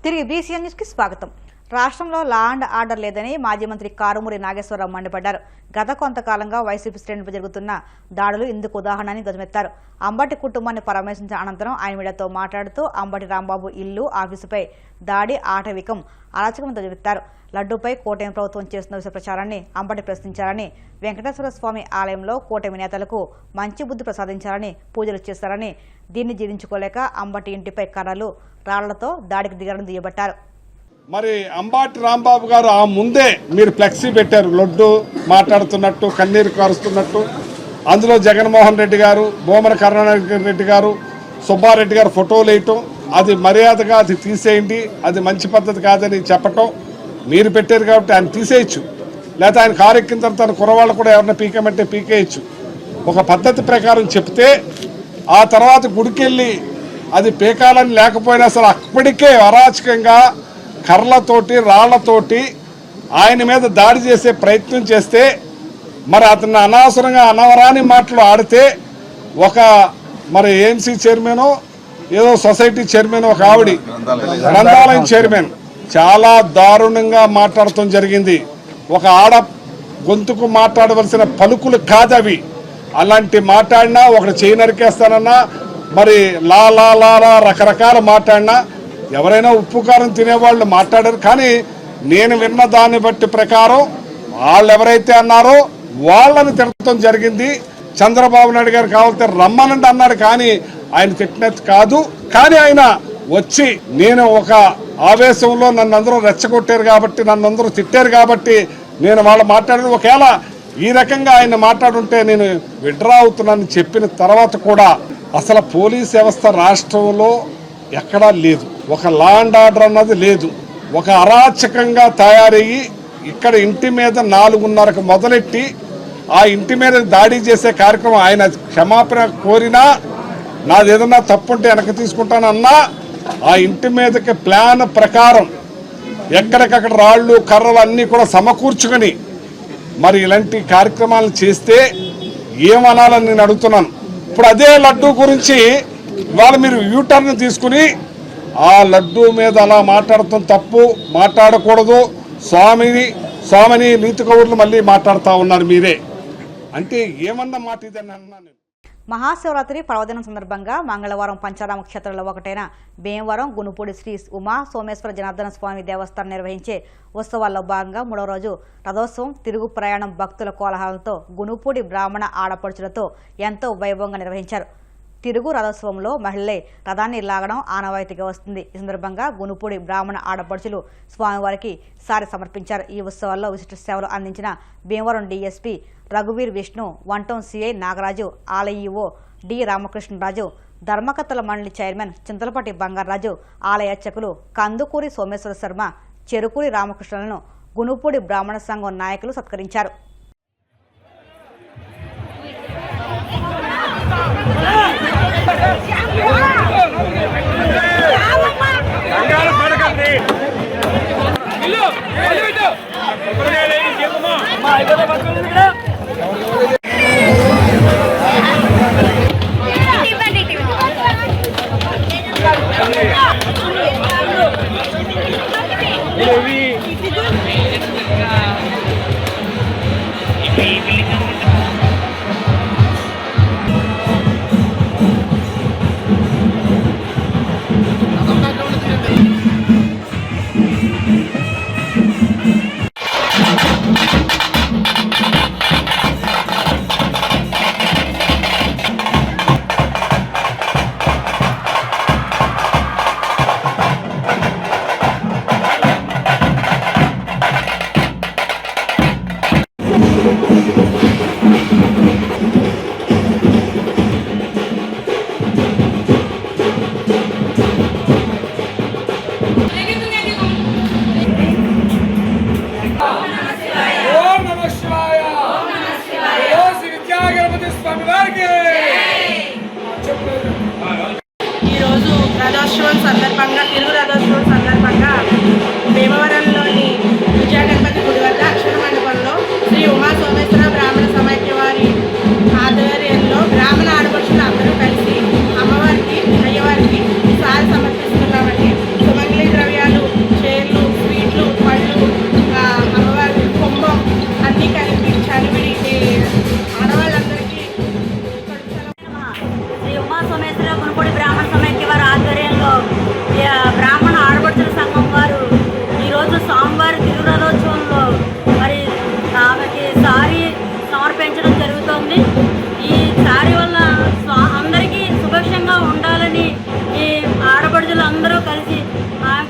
తిరిగి బీసీఎన్ న్యూస్కి స్వాగతం. రాష్ట్రంలో లా అండ్ ఆర్డర్ లేదని మాజీ మంత్రి కారుమూరి నాగేశ్వరరావు మండిపడ్డారు. గత కొంతకాలంగా వైసీపీ శ్రేణులపై జరుగుతున్న దాడులు ఇందుకు ఉదాహరణని ధ్వజమెత్తారు. అంబటి కుటుంబాన్ని పరామర్శించిన అనంతరం ఆయన మీడియాతో మాట్లాడుతూ అంబటి రాంబాబు ఇల్లు, ఆఫీసుపై దాడి ఆటవికం, అరాచకం ధ్వజమెత్తారు. లడ్డూపై కూటమి ప్రభుత్వం చేస్తున్న విష ప్రచారాన్ని అంబటి ప్రశ్నించారని, వెంకటేశ్వర స్వామి ఆలయంలో కూటమి నేతలకు మంచి బుద్ధి ప్రసాదించారని, పూజలు చేశారని, దీన్ని జీర్ణించుకోలేక అంబటి ఇంటిపై కర్రలు, రాళ్లతో దాడికి దిగారని దుయ్యబట్టారు. మరి అంబటి రాంబాబు గారు ఆ ముందే మీరు ఫ్లెక్సీ పెట్టారు, లడ్డు మాట్లాడుతున్నట్టు, కన్నీరు కారుస్తున్నట్టు. అందులో జగన్మోహన్ రెడ్డి గారు, భూమన కరుణారెడ్డి గారు, సుబ్బారెడ్డి గారు ఫోటోలు వేయటం, అది మర్యాదగా అది తీసేయండి, అది మంచి పద్ధతి కాదని చెప్పటం మీరు పెట్టారు కాబట్టి ఆయన తీసేయచ్చు. లేకపోతే ఆయన కారు ఎక్కిన తర్వాత తన కురవాళ్ళు కూడా ఎవరైనా పీకేమంటే పీకేయచ్చు. ఒక పద్ధతి ప్రకారం చెప్తే ఆ తర్వాత గుడికెళ్ళి అది పీకాలని లేకపోయినా అసలు అప్పటికే అరాచకంగా కర్రలతోటి, రాళ్లతోటి ఆయన మీద దాడి చేసే ప్రయత్నం చేస్తే, మరి అతన్ని అనవసరంగా అనవరాని మాటలు ఆడితే ఒక మరి ఏఎంసీ చైర్మన్, ఏదో సొసైటీ చైర్మన్, ఒక ఆవిడ గ్రంథాలయం చైర్మన్ చాలా దారుణంగా మాట్లాడటం జరిగింది. ఒక ఆడ గొంతుకు మాట్లాడవలసిన పలుకులు కాదవి. అలాంటి మాట్లాడినా, ఒకటి చేయి నరికేస్తానన్నా, మరి లా లా లా లా రకరకాల మాట్లాడినా, ఎవరైనా ఉప్పు కారం తినేవాళ్ళు మాట్లాడారు. కానీ నేను విన్న దాన్ని బట్టి ప్రకారం వాళ్ళు ఎవరైతే అన్నారో వాళ్ళని తిట్టడం జరిగింది. చంద్రబాబు నాయుడు గారు కావాలంటే రమ్మనండి అన్నాడు, కానీ ఆయన తిట్టినట్టు కాదు. కానీ ఆయన వచ్చి నేను ఒక ఆవేశంలో నన్ను అందరూ రెచ్చగొట్టారు కాబట్టి, నన్ను అందరూ తిట్టారు కాబట్టి నేను వాళ్ళు మాట్లాడేది. ఒకవేళ ఈ రకంగా ఆయన మాట్లాడుంటే నేను విడ్రా అవుతున్నానని చెప్పిన తర్వాత కూడా అసలు పోలీస్ వ్యవస్థ రాష్ట్రంలో ఎక్కడా లేదు. ఒక లా అండ్ ఆర్డర్ అన్నది లేదు. ఒక అరాచకంగా తయారయ్యి ఇక్కడ ఇంటి మీద 4:30కు మొదలెట్టి ఆ ఇంటి మీద దాడి చేసే కార్యక్రమం, ఆయన క్షమాపణ కోరినా, నాది ఏదన్నా తప్పుంటే వెనక్కి తీసుకుంటానన్నా, ఆ ఇంటి మీదకి ప్లాన్ ప్రకారం ఎక్కడికక్కడ రాళ్ళు, కర్రలు అన్నీ కూడా సమకూర్చుకొని మరి ఇలాంటి కార్యక్రమాలను చేస్తే ఏమనాలని నేను అడుగుతున్నాను. ఇప్పుడు అదే లడ్డూ గురించి ఇవాళ మీరు యూటర్న్ తీసుకుని ఆ లడ్డూ మీద అలా మాట్లాడటం తప్పు, మాట్లాడకూడదు. స్వామిని నీతి కౌరులు మళ్ళీ మాట్లాడుతూ ఉన్నారు మీరే. అంటే ఏమన్నా మాట ఇదని అన్నాను. మహాశివరాత్రి పర్వదినం సందర్భంగా మంగళవారం పంచారామ క్షేత్రాల్లో ఒకటైన భీమవరం గునుపూడి శ్రీ ఉమా సోమేశ్వర జనార్దన స్వామి దేవస్థానం నిర్వహించే ఉత్సవాల్లో భాగంగా 3వ రోజు రథోత్సవం, తిరుగు ప్రయాణం భక్తుల కోలాహలంతో గునుపూడి బ్రాహ్మణ ఆడపడుచులతో ఎంతో వైభవంగా నిర్వహించారు. తిరుగు రథోత్సవంలో మహిళలే రథాన్ని లాగడం ఆనవాయితీగా వస్తుంది. ఈ సందర్భంగా గునుపూడి బ్రాహ్మణ ఆడపడుచులు స్వామివారికి సారి సమర్పించారు. ఈ ఉత్సవాల్లో విశిష్ట సేవలు అందించిన భీమవరం డీఎస్పీ రఘువీర్ Vishnu, one town CI Nagaraju, ఆలయ ఈవో డి రామకృష్ణరాజు, ధర్మకర్తల మండలి చైర్మన్ చింతలపాటి బంగారాజు, ఆలయ అర్చకులు కందుకూరి సోమేశ్వర శర్మ, చెరుకూరి రామకృష్ణలను గునుపూడి బ్రాహ్మణ సంఘం నాయకులు సత్కరించారు.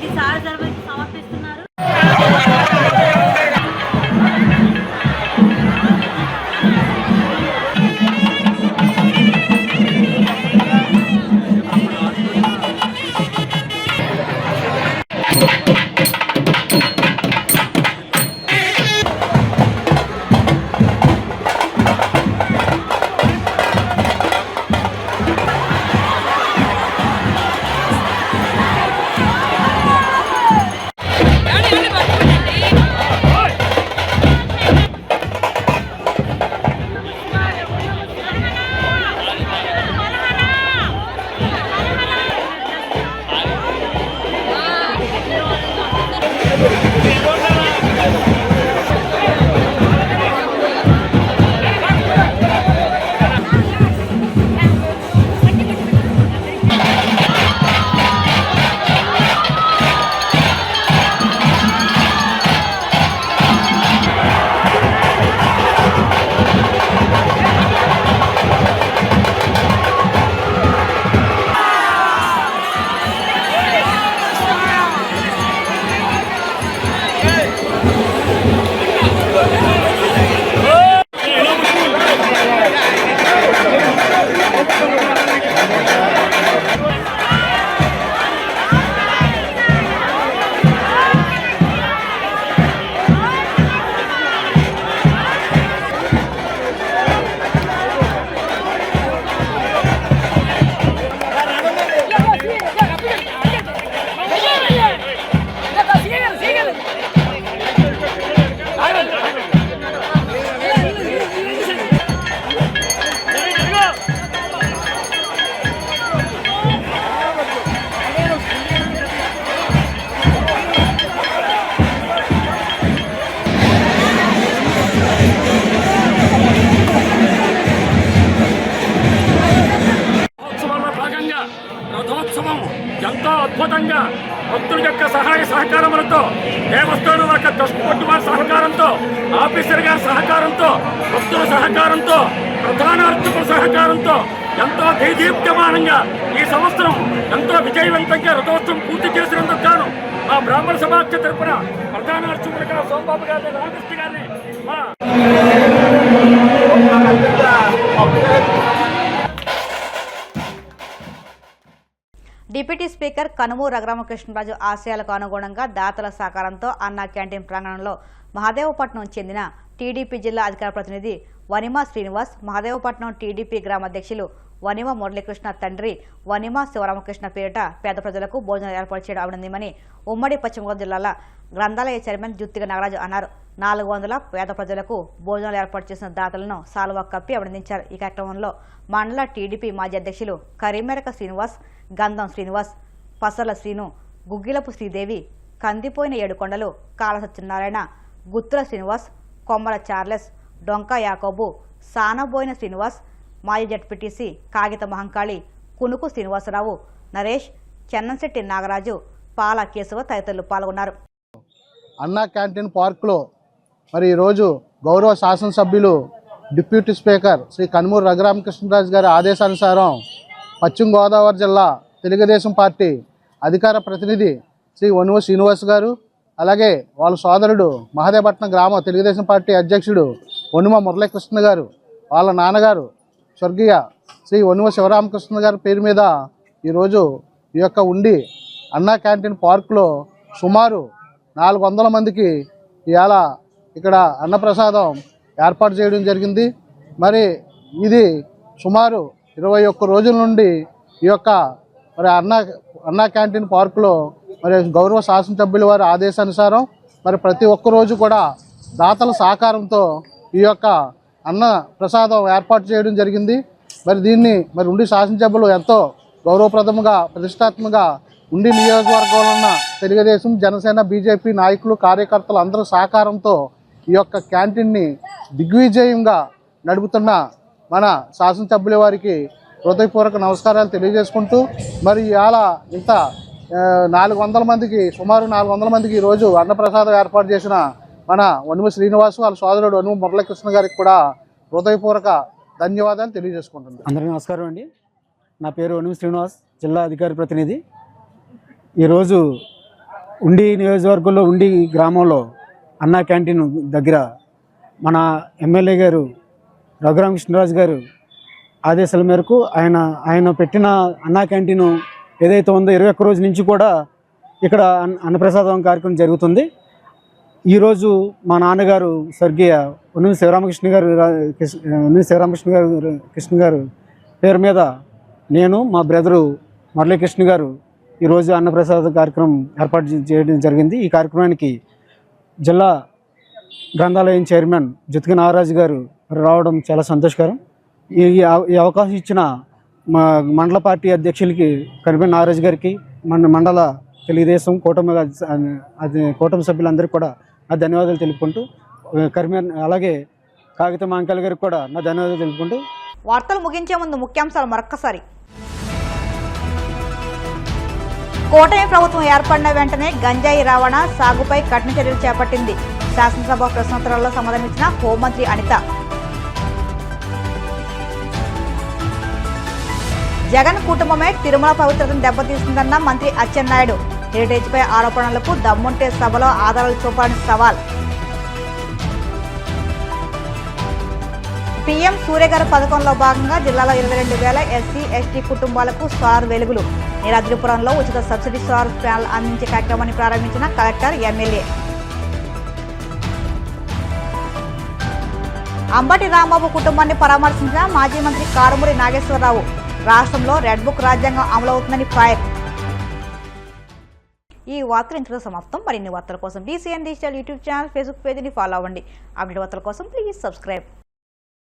వీటి సమర్పిస్తున్నారు. రథోత్సవం ఎంతో అద్భుతంగా భక్తుల యొక్క సహాయ సహకారములతో, దేవస్థానం యొక్క ట్రస్ట్ వారి సహకారంతో, ఆఫీసర్ గారి సహకారంతో, భక్తుల సహకారంతో, ప్రధాన అర్చకుల సహకారంతో ఎంతో దేదీప్యమానంగా ఈ సంవత్సరం ఎంతో విజయవంతంగా రథోత్సవం పూర్తి చేసినందుకు గాను మా బ్రాహ్మణ సమాఖ్య తరఫున ప్రధాన అర్చకులుగా సోమబాబు గారిని, రామకృష్ణ గారిని మా డిప్యూటీ స్పీకర్ కనుమూరు రఘురామకృష్ణరాజు ఆశయాలకు అనుగుణంగా దాతల సహకారంతో అన్నా క్యాంటీన్ ప్రాంగణంలో మహదేవపట్నం చెందిన టీడీపీ జిల్లా అధికార ప్రతినిధి వనిమా శ్రీనివాస్, మహదేవపట్నం టీడీపీ గ్రామ అధ్యక్షులు వనిమ మురళీకృష్ణ తండ్రి వనిమ శివరామకృష్ణ పేరిట పేద ప్రజలకు భోజనాలు ఏర్పాటు చేయడం అభినందనమని ఉమ్మడి పశ్చిమ గోదావరి జిల్లాల గ్రంథాలయ చైర్మన్ జుత్తిగ నాగరాజు అన్నారు. 400 పేద ప్రజలకు భోజనాలు ఏర్పాటు చేసిన దాతలను సాల్వా కప్పి అభినందించారు. ఈ కార్యక్రమంలో మండల టీడీపీ మాజీ అధ్యక్షులు కరీమేరక శ్రీనివాస్, గంధం శ్రీనివాస్, పసల శ్రీను, గుగ్గిలపు శ్రీదేవి, కందిపోయిన ఏడుకొండలు, కాళ సత్యనారాయణ, గుత్తుల శ్రీనివాస్, కొమ్మల చార్లెస్, డొంకా యాకోబు, సానబోయిన శ్రీనివాస్, మాజీ జడ్పీటీసీ కాగిత మహంకాళి, కునుకు శ్రీనివాసరావు, నరేష్, చెన్నంశెట్టి నాగరాజు, పాల కేశవ తదితరులు పాల్గొన్నారు. అన్నా క్యాంటీన్ పార్కులో మరి ఈరోజు గౌరవ శాసనసభ్యులు డిప్యూటీ స్పీకర్ శ్రీ కనుమూరు రఘురామకృష్ణరాజు గారి ఆదేశానుసారం పశ్చిమ గోదావరి జిల్లా తెలుగుదేశం పార్టీ అధికార ప్రతినిధి శ్రీ వనువ శ్రీనివాస్ గారు, అలాగే వాళ్ళ సోదరుడు మహదేవపట్నం గ్రామ తెలుగుదేశం పార్టీ అధ్యక్షుడు వనుమ మురళీకృష్ణ గారు, వాళ్ళ నాన్నగారు స్వర్గీయ శ్రీ వనువ శివరామకృష్ణ గారి పేరు మీద ఈరోజు ఈ యొక్క ఉండి అన్నా క్యాంటీన్ పార్కులో సుమారు 400 మందికి ఇవాళ ఇక్కడ అన్నప్రసాదం ఏర్పాటు చేయడం జరిగింది. మరి ఇది సుమారు 21 రోజుల నుండి ఈ యొక్క మరి అన్నా క్యాంటీన్ పార్కులో మరి గౌరవ శాసనసభ్యుల వారి ఆదేశానుసారం మరి ప్రతి ఒక్క రోజు కూడా దాతల సహకారంతో ఈ యొక్క అన్న ప్రసాదం ఏర్పాటు చేయడం జరిగింది. మరి దీన్ని మరి ఉండి శాసనసభ్యులు ఎంతో గౌరవప్రదంగా ప్రతిష్టాత్మకంగా ఉండి నియోజకవర్గంలో ఉన్న తెలుగుదేశం, జనసేన, బీజేపీ నాయకులు, కార్యకర్తలు అందరూ సహకారంతో ఈ యొక్క క్యాంటీన్ని దిగ్విజయంగా నడుపుతున్న మన శాసనసభ్యుల వారికి హృదయపూర్వక నమస్కారాలు తెలియజేసుకుంటూ మరి ఇవాళ ఇంత 400 మందికి సుమారు 400 మందికి ఈరోజు అన్నప్రసాదం ఏర్పాటు చేసిన మన వనుమ శ్రీనివాసు, వాళ్ళ సోదరుడు వనుమ మురళీకృష్ణ గారికి కూడా హృదయపూర్వక ధన్యవాదాలు తెలియజేసుకుంటున్నాను. అందరికీ నమస్కారం అండి. నా పేరు వనుమ శ్రీనివాస్, జిల్లా అధికార ప్రతినిధి. ఈరోజు ఉండి నియోజకవర్గంలో ఉండి గ్రామంలో అన్నా క్యాంటీన్ దగ్గర మన ఎమ్మెల్యే గారు రఘురామకృష్ణరాజు గారు ఆదేశాల మేరకు ఆయన పెట్టిన అన్నా క్యాంటీన్ ఏదైతే ఉందో 21 రోజు నుంచి కూడా ఇక్కడ అన్నప్రసాదం కార్యక్రమం జరుగుతుంది. ఈరోజు మా నాన్నగారు స్వర్గీయ ఉన్నమి కృష్ణ గారు పేరు మీద నేను మా బ్రదరు మురళీకృష్ణ గారు ఈరోజు అన్నప్రసాద కార్యక్రమం ఏర్పాటు చేయడం జరిగింది. ఈ కార్యక్రమానికి జిల్లా గ్రంథాలయం చైర్మన్ జుత్కి నాగరాజు గారు రావడం చాలా సంతోషకరం. ఈ అవకాశం ఇచ్చిన మా మండల పార్టీ అధ్యక్షులకి కరిమేని నాగరాజు గారికి, మండల తెలుగుదేశం కూటమి సభ్యులందరికీ కూడా నా ధన్యవాదాలు తెలుపుకుంటూ, అలాగే కాగితం అంకల్ గారికి కూడా నా ధన్యవాదాలు తెలుపుకుంటూ. వార్తలు ముగించే ముందు ముఖ్యాంశాలు మరొక్కసారి. కూటమి ప్రభుత్వం ఏర్పడిన వెంటనే గంజాయి రవాణా సాగుపై కఠిన చర్యలు చేపట్టింది. శాసనసభ ప్రశ్నోత్తరాల్లో సమాధానమిచ్చిన హోంమంత్రి అనిత. జగన్ కుటుంబమే తిరుమల పవిత్రతను దెబ్బతీస్తుందన్న మంత్రి అచ్చెన్నాయుడు. హెరిటేజ్పై ఆరోపణలకు దమ్ముంటే సభలో ఆధారాలు చూపాలని సవాల్. పీఎం సూర్యగారి పథకంలో భాగంగా జిల్లాలో 22,000 ఎస్సీ ఎస్టీ కుటుంబాలకు సోలార్ వెలుగులు. నీరాద్రిపురంలో ఉచిత సబ్సిడీ సోలార్ ప్యానెల్ అందించే కార్యక్రమాన్ని ప్రారంభించిన కలెక్టర్, ఎమ్మెల్యే. అంబటి రాంబాబు కుటుంబాన్ని పరామర్శించిన మాజీ మంత్రి కారుమూరి నాగేశ్వరరావు. రాష్ట్రంలో రెడ్ బుక్ రాజ్యాంగం అమలవుతుందని ఫైర్. ఈ వార్తలు ఇంతలో సమాప్తం. మరిన్ని వార్తల కోసం BCN digital YouTube channel, Facebook పేజీని ఫాలో అవ్వండి. అప్డేట్ వార్తల కోసం ప్లీజ్ సబ్స్క్రైబ్.